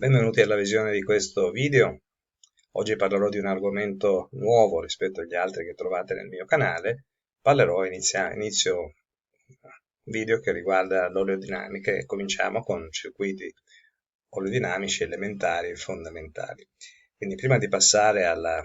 Benvenuti alla visione di questo video. Oggi parlerò di un argomento nuovo rispetto agli altri che trovate nel mio canale. Inizio un video che riguarda l'oleodinamica e cominciamo con circuiti oleodinamici elementari e fondamentali. Quindi prima di passare alla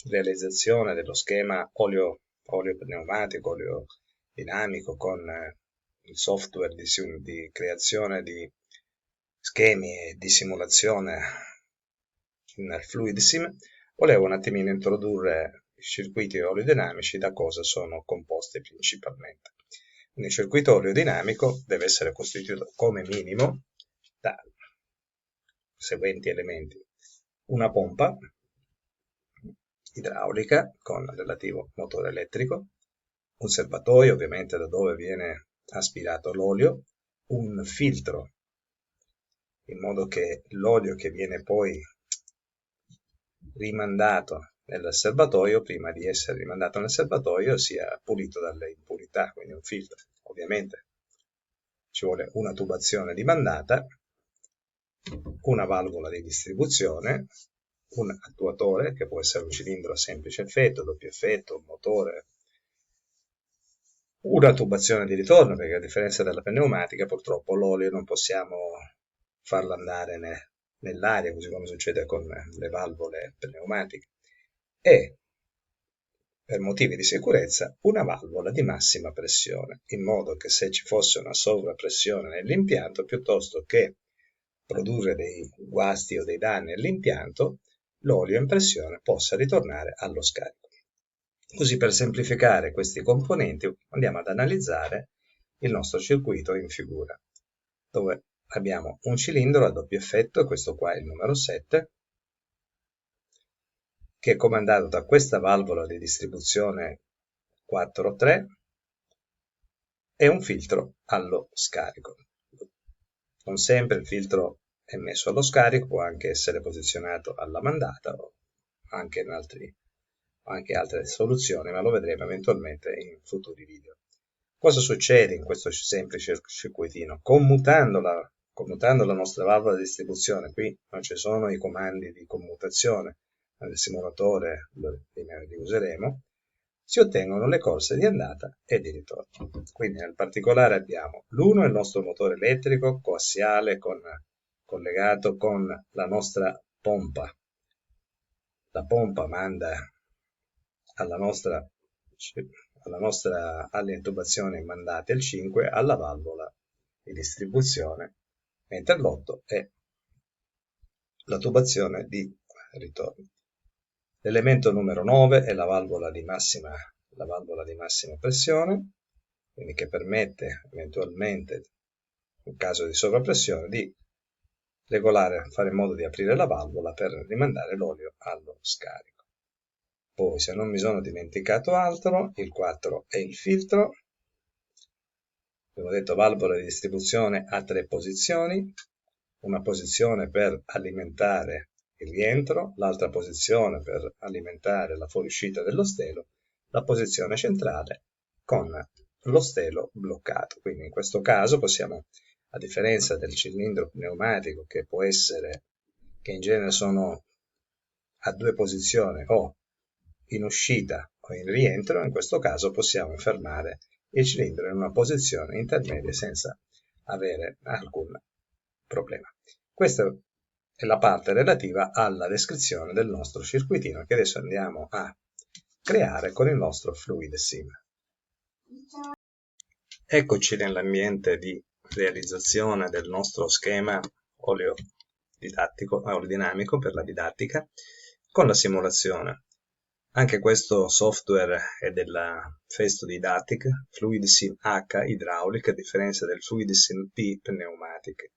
realizzazione dello schema oleo-pneumatico, oleodinamico con il software di creazione di schemi e di simulazione in FluidSim, volevo un attimino introdurre i circuiti oleodinamici, da cosa sono composti principalmente. Quindi il circuito oleodinamico deve essere costituito come minimo da seguenti elementi: una pompa idraulica con il relativo motore elettrico, un serbatoio ovviamente da dove viene aspirato l'olio, un filtro in modo che l'olio che viene poi rimandato nel serbatoio, prima di essere rimandato nel serbatoio, sia pulito dalle impurità, quindi un filtro. Ovviamente ci vuole una tubazione di mandata, una valvola di distribuzione, un attuatore che può essere un cilindro a semplice effetto, doppio effetto, un motore, una tubazione di ritorno, perché a differenza della pneumatica purtroppo l'olio non possiamo farlo andare nell'aria, così come succede con le valvole pneumatiche, e per motivi di sicurezza una valvola di massima pressione, in modo che se ci fosse una sovrappressione nell'impianto, piuttosto che produrre dei guasti o dei danni all'impianto, l'olio in pressione possa ritornare allo scarico. Così, per semplificare questi componenti, andiamo ad analizzare il nostro circuito in figura, dove abbiamo un cilindro a doppio effetto, questo qua è il numero 7, che è comandato da questa valvola di distribuzione 4-3 e un filtro allo scarico. Non sempre il filtro è messo allo scarico, può anche essere posizionato alla mandata o anche altre soluzioni, ma lo vedremo eventualmente in futuri video. Cosa succede in questo semplice circuitino? Commutando la nostra valvola di distribuzione, qui non ci sono i comandi di commutazione, nel simulatore li useremo, si ottengono le corse di andata e di ritorno. Quindi nel particolare abbiamo l'1 è il nostro motore elettrico coassiale collegato con la nostra pompa. La pompa manda alle intubazioni mandate al 5 alla valvola di distribuzione, mentre l'8 è la tubazione di ritorno. L'elemento numero 9 è la valvola di massima pressione, quindi che permette eventualmente, in caso di sovrappressione, di regolare, fare in modo di aprire la valvola per rimandare l'olio allo scarico. Poi, se non mi sono dimenticato altro, il 4 è il filtro. Abbiamo detto valvola di distribuzione a 3 posizioni, una posizione per alimentare il rientro, l'altra posizione per alimentare la fuoriuscita dello stelo, la posizione centrale con lo stelo bloccato. Quindi in questo caso possiamo, a differenza del cilindro pneumatico che in genere sono a 2 posizioni o in uscita o in rientro, in questo caso possiamo fermare il cilindro in una posizione intermedia senza avere alcun problema. Questa è la parte relativa alla descrizione del nostro circuitino che adesso andiamo a creare con il nostro FluidSim. Eccoci nell'ambiente di realizzazione del nostro schema oleodinamico per la didattica con la simulazione. Anche questo software è della Festo Didactic, FluidSim H Hydraulic, a differenza del FluidSim P Pneumatic.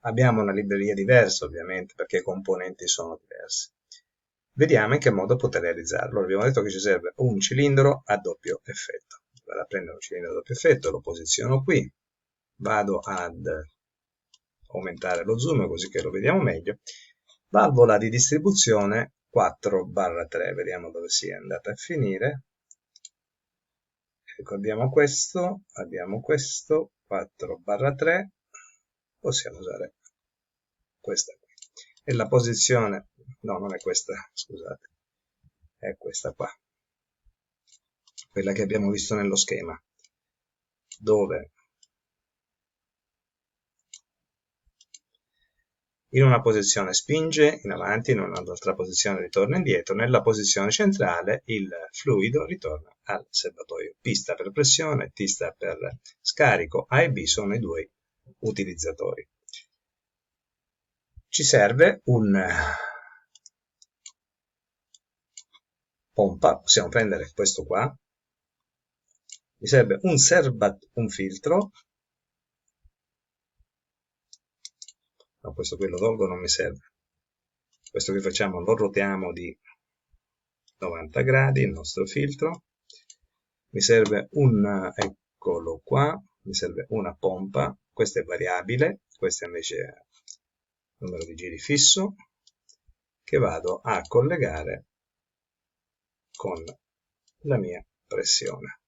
Abbiamo una libreria diversa ovviamente perché i componenti sono diversi. Vediamo in che modo poter realizzarlo. Abbiamo detto che ci serve un cilindro a doppio effetto. Vado a prendere un cilindro a doppio effetto, lo posiziono qui, vado ad aumentare lo zoom così che lo vediamo meglio. Valvola di distribuzione 4/3, vediamo dove sia andata a finire. Ecco, abbiamo questo 4/3, possiamo usare questa qui. e la posizione, no, non è questa, scusate, è questa qua, quella che abbiamo visto nello schema, dove in una posizione spinge in avanti, in un'altra posizione ritorna indietro, nella posizione centrale il fluido ritorna al serbatoio. P sta per pressione, T sta per scarico, A e B sono i due utilizzatori. Ci serve un pompa, possiamo prendere questo qua, mi serve un filtro, no, questo qui lo tolgo, non mi serve, questo che facciamo lo rotiamo di 90 gradi, il nostro filtro, mi serve eccolo qua, mi serve una pompa, questa è variabile, questa invece è numero di giri fisso, che vado a collegare con la mia pressione.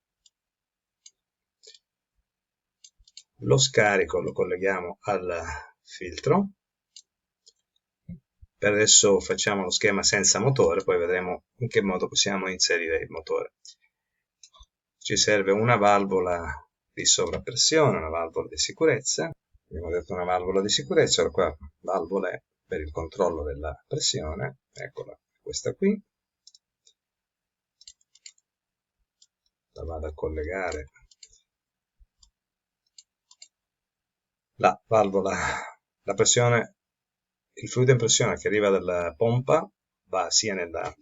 Lo scarico lo colleghiamo al filtro. Per adesso facciamo lo schema senza motore, poi vedremo in che modo possiamo inserire il motore. Ci serve una valvola di sovrappressione, una valvola di sicurezza. Abbiamo detto una valvola di sicurezza, ora qua valvole per il controllo della pressione, eccola, questa qui. La vado a collegare. La valvola, la pressione, il fluido in pressione che arriva dalla pompa va sia nella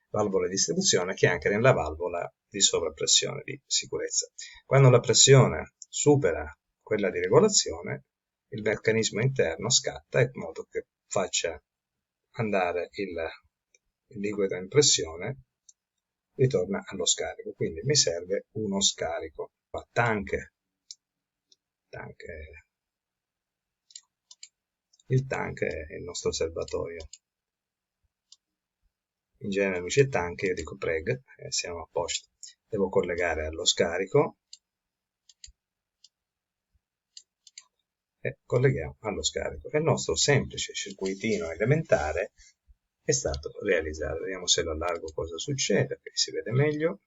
valvola di distribuzione che anche nella valvola di sovrappressione di sicurezza. Quando la pressione supera quella di regolazione, il meccanismo interno scatta in modo che faccia andare il liquido in pressione, ritorna allo scarico. Quindi mi serve uno scarico. Il tank è il nostro serbatoio. In genere lui c'è tank, io dico preg, siamo a posto. Devo collegare allo scarico e colleghiamo allo scarico. E il nostro semplice circuitino elementare è stato realizzato. Vediamo se lo allargo cosa succede, che si vede meglio.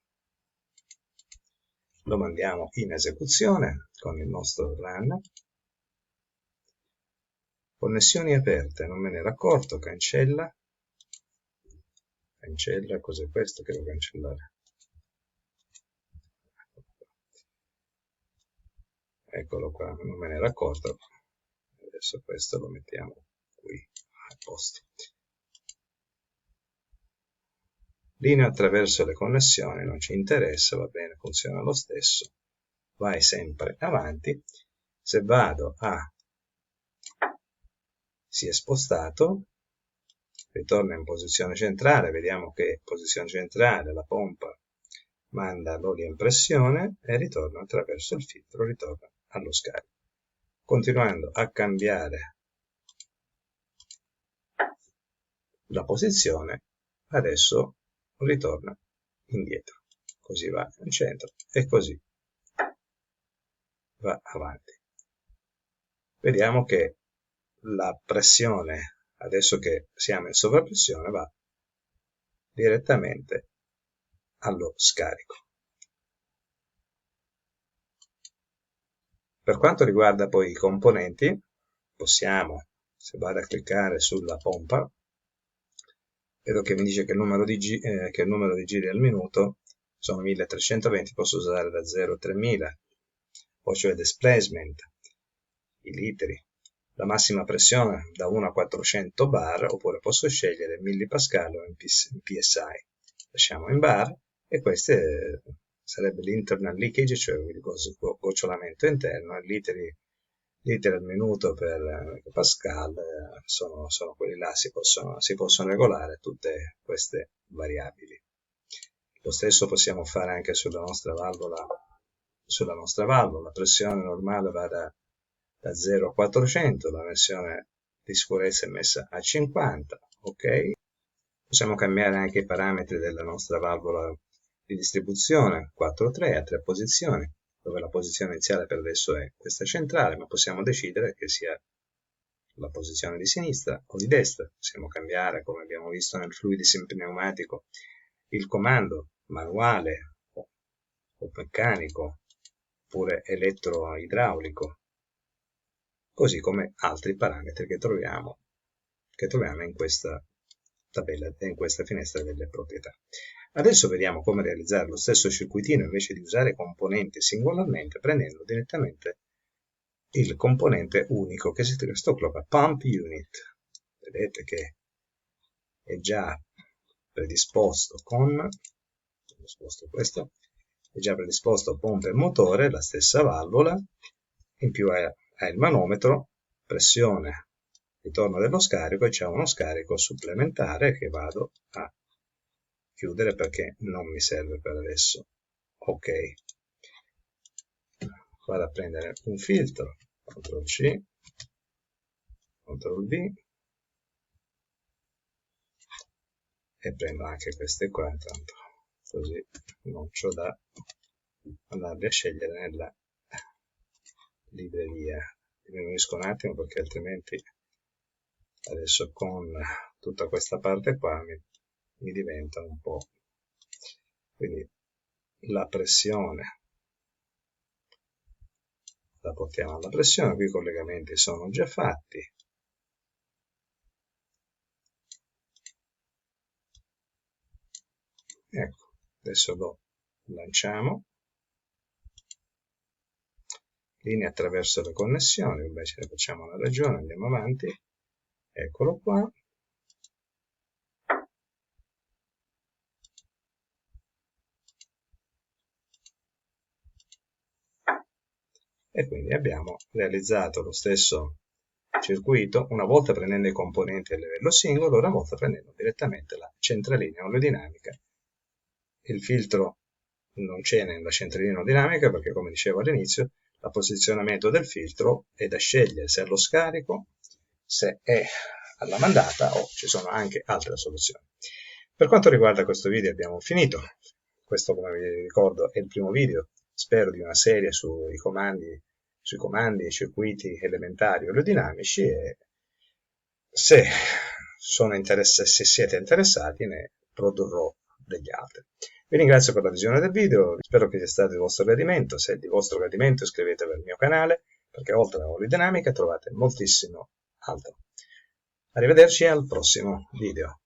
Lo mandiamo in esecuzione con il nostro run. Connessioni aperte, non me ne ero accorto, cancella, cos'è questo che devo cancellare? Eccolo qua, non me ne ero accorto, adesso questo lo mettiamo qui a posto. Linea attraverso le connessioni, non ci interessa, va bene, funziona lo stesso, vai sempre avanti. Se vado a si è spostato, ritorna in posizione centrale, vediamo che in posizione centrale la pompa manda l'olio in pressione e ritorna attraverso il filtro, ritorna allo scarico. Continuando a cambiare la posizione, adesso ritorna indietro, così va in centro e così va avanti. Vediamo che la pressione, adesso che siamo in sovrappressione, va direttamente allo scarico. Per quanto riguarda poi i componenti, possiamo, se vado a cliccare sulla pompa, vedo che mi dice che il numero di giri al minuto sono 1320, posso usare da 0 a 3000, poi c'è displacement, i litri, la massima pressione da 1 a 400 bar, oppure posso scegliere millipascal o in PSI. Lasciamo in bar e queste sarebbe l'internal leakage, cioè il gocciolamento interno, e litri al minuto per Pascal, sono quelli là, si possono regolare tutte queste variabili. Lo stesso possiamo fare anche sulla nostra valvola, la pressione normale va da 0 a 400, la versione di sicurezza è messa a 50, ok? Possiamo cambiare anche i parametri della nostra valvola di distribuzione, 4-3 a 3 posizioni, dove la posizione iniziale per adesso è questa centrale, ma possiamo decidere che sia la posizione di sinistra o di destra. Possiamo cambiare, come abbiamo visto nel fluidis pneumatico, il comando manuale o meccanico oppure elettroidraulico, così come altri parametri che troviamo in questa tabella e in questa finestra delle proprietà. Adesso vediamo come realizzare lo stesso circuitino invece di usare i componenti singolarmente, prendendo direttamente il componente unico che si chiama Pump Unit. Vedete che è già predisposto con, questo, è già predisposto pompa e motore, la stessa valvola, in più ha il manometro, pressione, ritorno dello scarico, e c'è uno scarico supplementare che vado a chiudere perché non mi serve per adesso. Ok, vado a prendere un filtro, CTRL C, CTRL V, e prendo anche queste qua, intanto così non c'ho da andarli a scegliere nella libreria. Diminuisco un attimo perché altrimenti adesso con tutta questa parte qua mi diventa un po'. Quindi la pressione la portiamo alla pressione, qui i collegamenti sono già fatti. Ecco, adesso lo lanciamo. Linee attraverso le connessioni, invece ne facciamo una ragione, andiamo avanti. Eccolo qua. E quindi abbiamo realizzato lo stesso circuito, una volta prendendo i componenti a livello singolo, una volta prendendo direttamente la centralina oleodinamica. Il filtro non c'è nella centralina oleodinamica perché, come dicevo all'inizio, il posizionamento del filtro è da scegliere se allo scarico, se è alla mandata, o ci sono anche altre soluzioni. Per quanto riguarda questo video abbiamo finito. Questo, come vi ricordo, è il primo video, spero, di una serie sui comandi e circuiti elementari oleodinamici, e se siete interessati ne produrrò degli altri. Vi ringrazio per la visione del video, spero che sia stato di vostro gradimento. Se è di vostro gradimento iscrivetevi al mio canale, perché oltre alla oleodinamica trovate moltissimo altro. Arrivederci al prossimo video.